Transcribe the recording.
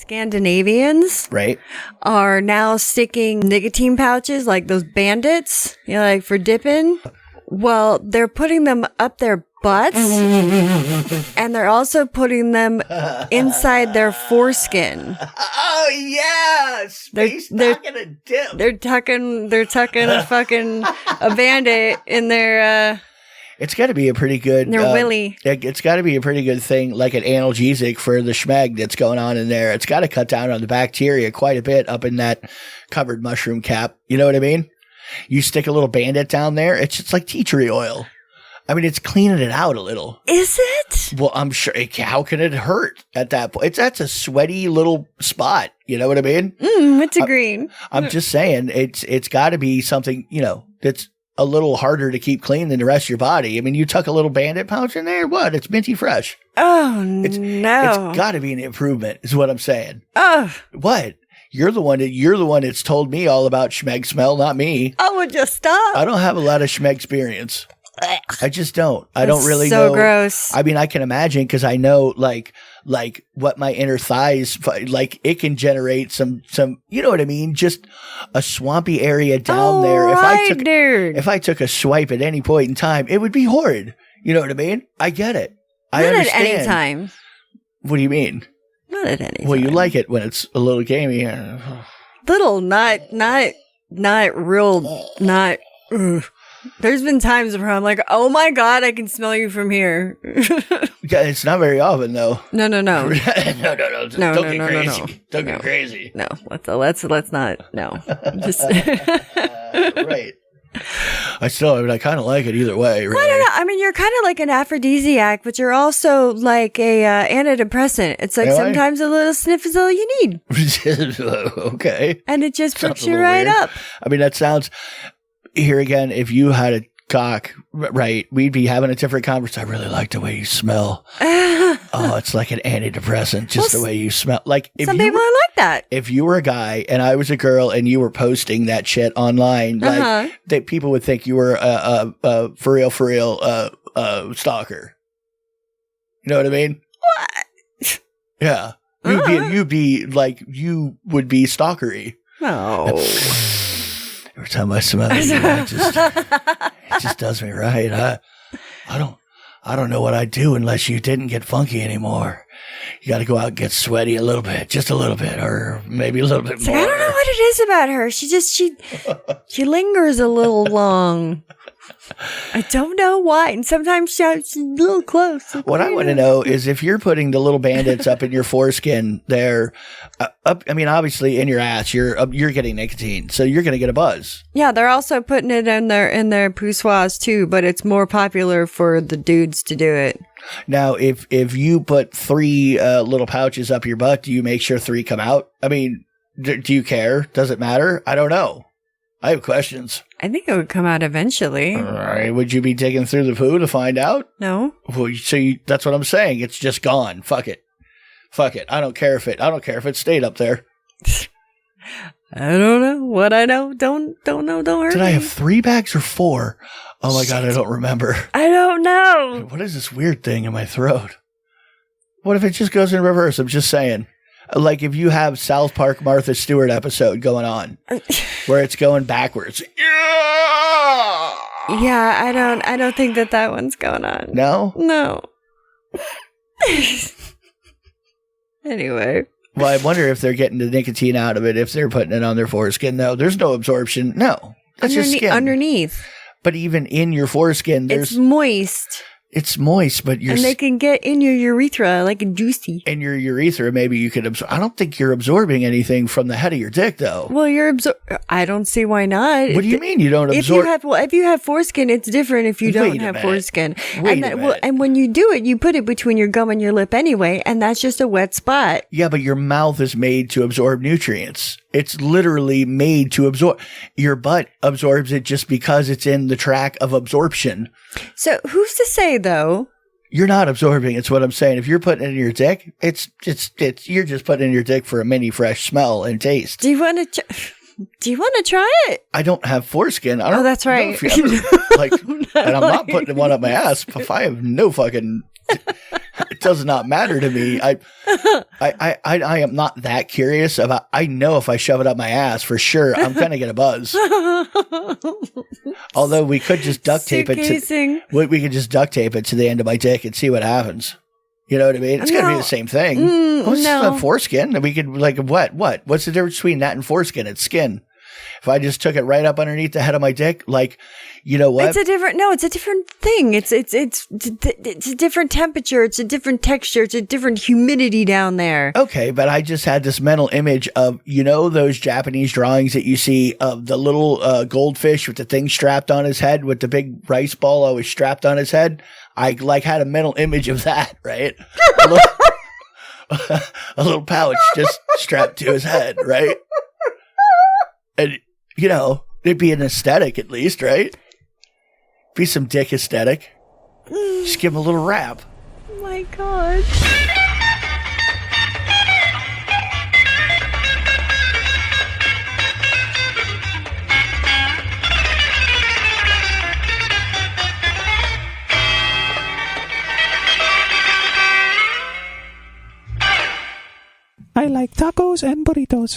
Scandinavians Right. are now sticking nicotine pouches like those bandits, like for dipping. Well, they're putting them up their butts and they're also putting them inside their foreskin. Oh yeah, space tucking a dip. They're tucking a fucking a bandit in their It's got to be a pretty good. their willy. It's got to be a pretty good thing, like an analgesic for the schmeg that's going on in there. It's got to cut down on the bacteria quite a bit up in that covered mushroom cap. You know what I mean? You stick a little bandit down there, it's just like tea tree oil. I mean, it's cleaning it out a little. Is it? Well, I'm sure. How can it hurt at that point? That's a sweaty little spot. You know what I mean? It's a green. I'm just saying, it's got to be something, that's a little harder to keep clean than the rest of your body. I mean, you tuck a little bandit pouch in there, what? It's minty fresh. Oh, no. It's got to be an improvement, is what I'm saying. Oh. What? You're the one that's told me all about schmeg smell, not me. Oh, would you stop? I don't have a lot of schmeg experience. I just don't. I don't really know. So gross. I mean, I can imagine because I know like what my inner thighs, like it can generate some, you know what I mean? Just a swampy area down there. If I took a swipe at any point in time, it would be horrid. You know what I mean? I get it. I understand. Not at any time. What do you mean? Not at any time. Well, you like it when it's a little gamey. Little, not real, not. Ugh. There's been times where I'm like, oh my God, I can smell you from here. Yeah, it's not very often though. No. No. No. Don't get crazy. Don't get crazy. No, let's not. No. Just right. I kind of like it either way. Really. I don't know. I mean, you're kind of like an aphrodisiac, but you're also like a antidepressant. It's like sometimes a little sniff is all you need. Okay. And it just puts you right up. I mean, that sounds. Here again, if you had a cock, right, we'd be having a different conversation. I really like the way you smell. Oh, it's like an antidepressant, just the way you smell. Like if some people are like that. If you were a guy and I was a girl and you were posting that shit online, like that, people would think you were a for real stalker. You know what I mean? What? Yeah, you'd be like you would be stalkery. No. Every time I smell it, it just does me right. I don't know what I'd do unless you didn't get funky anymore. You got to go out and get sweaty a little bit, just a little bit, or maybe a little bit more. I don't know what it is about her. She lingers a little long. I don't know why. And sometimes she's a little close. What I want to know is if you're putting the little bandits up in your foreskin there, I mean, obviously in your ass, you're getting nicotine, so you're going to get a buzz. Yeah, they're also putting it in their poussoirs too, but it's more popular for the dudes to do it. Now, if you put 3 little pouches up your butt, do you make sure 3 come out? I mean, do you care? Does it matter? I don't know. I have questions. I think it would come out eventually. All right. Would you be digging through the poo to find out? No. Well, that's what I'm saying. It's just gone. Fuck it. I don't care if it stayed up there. I don't know. What I know, don't know, don't hurt me. Did I have 3 bags or 4? Oh my God, I don't remember. I don't know. What is this weird thing in my throat? What if it just goes in reverse? I'm just saying. Like if you have South Park Martha Stewart episode going on where it's going backwards. Yeah, I don't think that one's going on. No? Anyway. Well, I wonder if they're getting the nicotine out of it if they're putting it on their foreskin. No, there's no absorption. No. That's just skin. Underneath. But even in your foreskin, it's moist. It's moist, but and they can get in your urethra like a juicy. In your urethra, maybe you could absorb. I don't think you're absorbing anything from the head of your dick, though. Well, I don't see why not. What do you mean you don't absorb? If you have foreskin, it's different. If you don't have foreskin, and when you do it, you put it between your gum and your lip anyway, and that's just a wet spot. Yeah, but your mouth is made to absorb nutrients. It's literally made to absorb. Your butt absorbs it just because it's in the track of absorption. So who's to say though? You're not absorbing. It's what I'm saying. If you're putting it in your dick, it's you're just putting it in your dick for a mini fresh smell and taste. Do you want to try it? I don't have foreskin. I don't. Oh, that's right. And I'm not putting one up my ass. If I have no fucking does not matter to me. I am not that curious about. I know if I shove it up my ass for sure, I'm gonna get a buzz. Although we could just duct tape it. We could just duct tape it to the end of my dick and see what happens. You know what I mean? It's gonna be the same thing. It's not foreskin. We could what? What's the difference between that and foreskin? It's skin. If I just took it right up underneath the head of my dick, you know what? It's a different thing. It's a different temperature. It's a different texture. It's a different humidity down there. Okay, but I just had this mental image of, those Japanese drawings that you see of the little goldfish with the thing strapped on his head, with the big rice ball always strapped on his head. I had a mental image of that, right? A little pouch just strapped to his head, right? And, it'd be an aesthetic at least, right? Be some dick aesthetic. Just give him a little rap. Oh my God. I like tacos and burritos.